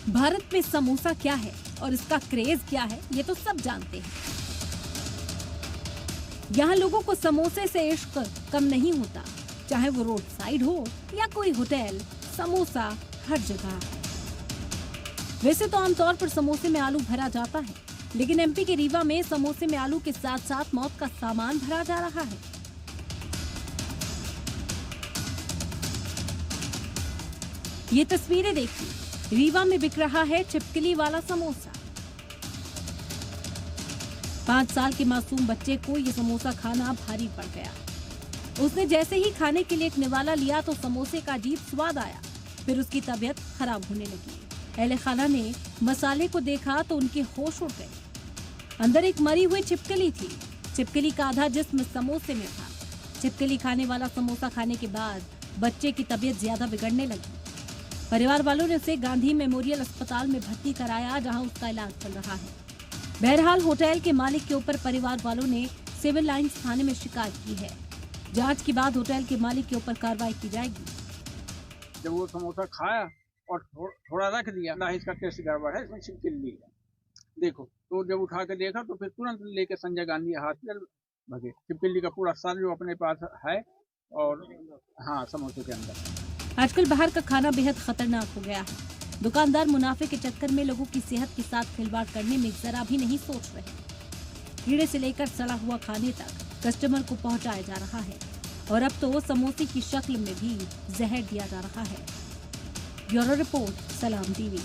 भारत में समोसा क्या है और इसका क्रेज क्या है, ये तो सब जानते हैं। यहाँ लोगों को समोसे से इश्क कम नहीं होता, चाहे वो रोड साइड हो या कोई होटल, समोसा हर जगह है। वैसे तो आमतौर पर समोसे में आलू भरा जाता है, लेकिन एमपी के रीवा में समोसे में आलू के साथ साथ मौत का सामान भरा जा रहा है। ये तस्वीरें देखिए, रीवा में बिक रहा है छिपकली वाला समोसा। 5 साल के मासूम बच्चे को ये समोसा खाना भारी पड़ गया। उसने जैसे ही खाने के लिए एक निवाला लिया तो समोसे का अजीब स्वाद आया, फिर उसकी तबीयत खराब होने लगी। अहले खाना ने मसाले को देखा तो उनके होश उड़ गए। अंदर एक मरी हुई छिपकली थी। छिपकली का आधा जिस्म समोसे में था। छिपकली खाने वाला समोसा खाने के बाद बच्चे की तबीयत ज्यादा बिगड़ने लगी। परिवार वालों ने उसे गांधी मेमोरियल अस्पताल में भर्ती कराया, जहां उसका इलाज चल रहा है। बहरहाल होटल के मालिक के ऊपर परिवार वालों ने सिविल लाइंस थाने में शिकायत की है। जांच के बाद होटल के मालिक के ऊपर कार्रवाई की जाएगी। जब वो समोसा खाया और थोड़ा रख दिया ना, इसका टेस्ट गड़बड़ है, इसमें छिपकली है देखो, तो जब उठा के देखा तो फिर तुरंत लेके संजय गांधी हॉस्पिटल भगे। छिपकली का पूरा सर जो अपने पास है और हाँ समोसे के अंदर। आजकल बाहर का खाना बेहद खतरनाक हो गया है। दुकानदार मुनाफे के चक्कर में लोगों की सेहत के साथ खिलवाड़ करने में जरा भी नहीं सोच रहे। कीड़े से लेकर सड़ा हुआ खाने तक कस्टमर को पहुंचाया जा रहा है और अब तो समोसे की शक्ल में भी जहर दिया जा रहा है। ब्यूरो रिपोर्ट, सलाम टीवी।